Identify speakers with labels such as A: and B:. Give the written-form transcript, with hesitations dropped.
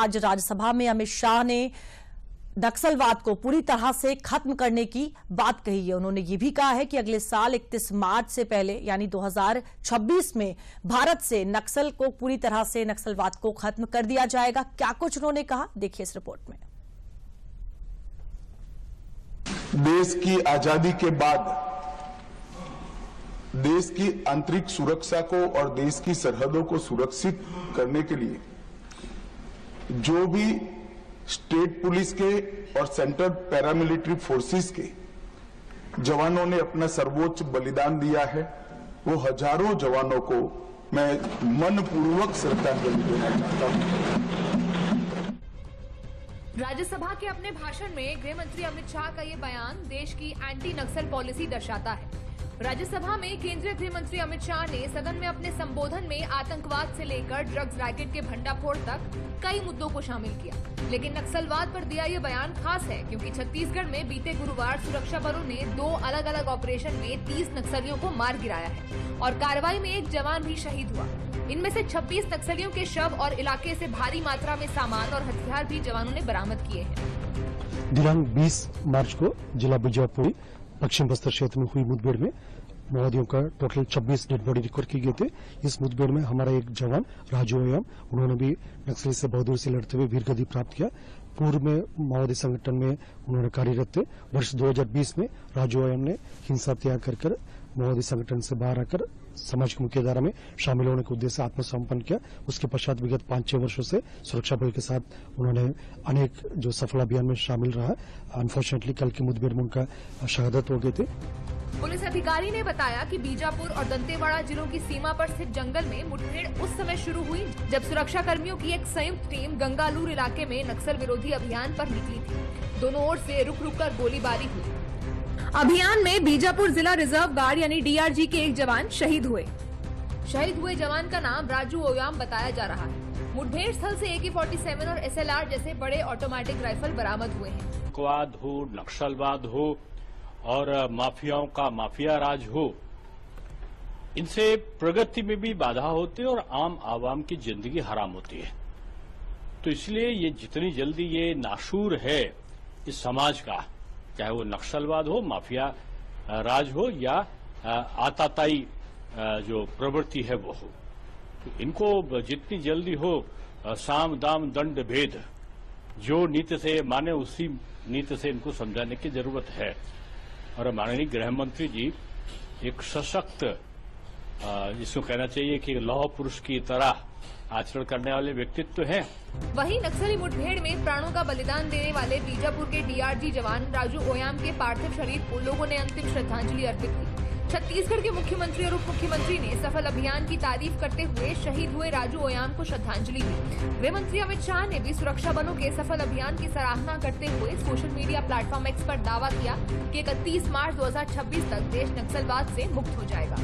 A: आज राज्यसभा में अमित शाह ने नक्सलवाद को पूरी तरह से खत्म करने की बात कही है। उन्होंने ये भी कहा है कि अगले साल 31 मार्च से पहले यानी 2026 में भारत से नक्सल को पूरी तरह से नक्सलवाद को खत्म कर दिया जाएगा। क्या कुछ उन्होंने कहा, देखिए इस रिपोर्ट में।
B: देश की आजादी के बाद देश की आंतरिक सुरक्षा को और देश की सरहदों को सुरक्षित करने के लिए जो भी स्टेट पुलिस के और सेंट्रल पैरामिलिट्री फोर्सेस के जवानों ने अपना सर्वोच्च बलिदान दिया है, वो हजारों जवानों को मैं मनपूर्वक श्रद्धांजलि देना चाहता हूं।
C: राज्यसभा के अपने भाषण में गृह मंत्री अमित शाह का ये बयान देश की एंटी नक्सल पॉलिसी दर्शाता है। राज्यसभा में केंद्रीय गृह मंत्री अमित शाह ने सदन में अपने संबोधन में आतंकवाद से लेकर ड्रग्स रैकेट के भंडाफोड़ तक कई मुद्दों को शामिल किया, लेकिन नक्सलवाद पर दिया ये बयान खास है क्योंकि छत्तीसगढ़ में बीते गुरुवार सुरक्षा बलों ने 2 अलग अलग ऑपरेशन में 30 नक्सलियों को मार गिराया है और कार्रवाई में एक जवान भी शहीद हुआ। इनमें से 26 नक्सलियों के शव और इलाके से भारी मात्रा में सामान और हथियार भी जवानों ने बरामद किए हैं।
D: दिनांक 20 मार्च को जिला बीजापुर पश्चिम बस्तर क्षेत्र में हुई मुठभेड़ में माओवादियों का टोटल 26 डेड बॉडी रिकवर की गए थे। इस मुठभेड़ में हमारा एक जवान राजू ओयाम, उन्होंने भी नक्सली से बहादुरी से लड़ते हुए वीरगति प्राप्त किया। पूर्व में माओवादी संगठन में उन्होंने कार्यरत थे। वर्ष 2020 में राजू ओयाम ने हिंसा त्याग कर माओवादी संगठन से बाहर आकर सामाजिक मुख्यधारा में शामिल होने के उद्देश्य से आत्मसमर्पण किया। उसके पश्चात विगत 5-6 वर्षों से सुरक्षा बल के साथ उन्होंने अनेक जो सफल अभियान में शामिल रहा। अनफॉर्चुनेटली कल की मुठभेड़ में उनका शहादत हो गई थी।
C: पुलिस अधिकारी ने बताया कि बीजापुर और दंतेवाड़ा जिलों की सीमा पर स्थित जंगल में मुठभेड़ उस समय शुरू हुई जब सुरक्षा कर्मियों की एक संयुक्त टीम गंगालूर इलाके में नक्सल विरोधी अभियान पर निकली थी। दोनों ओर से रुक रुक कर गोलीबारी हुई। अभियान में बीजापुर जिला रिजर्व गार्ड यानी डीआरजी के एक जवान शहीद हुए। शहीद हुए जवान का नाम राजू ओयाम बताया जा रहा है। मुठभेड़ स्थल से AK-47 और SLR जैसे बड़े ऑटोमेटिक राइफल बरामद हुए हैं।
E: आतंकवाद हो, नक्सलवाद हो और माफियाओं का माफिया राज हो, इनसे प्रगति में भी बाधा होती है और आम आवाम की जिंदगी हराम होती है। तो इसलिए ये जितनी जल्दी ये नाशूर है इस समाज का, चाहे वो नक्सलवाद हो, माफिया राज हो या आताताई जो प्रवृत्ति है वो हो, तो इनको जितनी जल्दी हो साम दाम दंड भेद जो नीति से माने उसी नीति से इनको समझाने की जरूरत है। और माननीय गृह मंत्री जी एक सशक्त, जिसको कहना चाहिए कि लौह पुरुष की तरह आचरण करने वाले व्यक्तित्व हैं।
C: वहीं नक्सली मुठभेड़ में प्राणों का बलिदान देने वाले बीजापुर के डीआरजी जवान राजू ओयाम के पार्थिव शरीर को लोगों ने अंतिम श्रद्धांजलि अर्पित की। छत्तीसगढ़ के मुख्यमंत्री और उप मुख्यमंत्री ने सफल अभियान की तारीफ करते हुए शहीद हुए राजू ओयाम को श्रद्धांजलि दी। गृह मंत्री अमित शाह ने भी सुरक्षा बलों के सफल अभियान की सराहना करते हुए सोशल मीडिया प्लेटफॉर्म X पर दावा किया कि 31 मार्च 2026 तक देश नक्सलवाद से मुक्त हो जाएगा।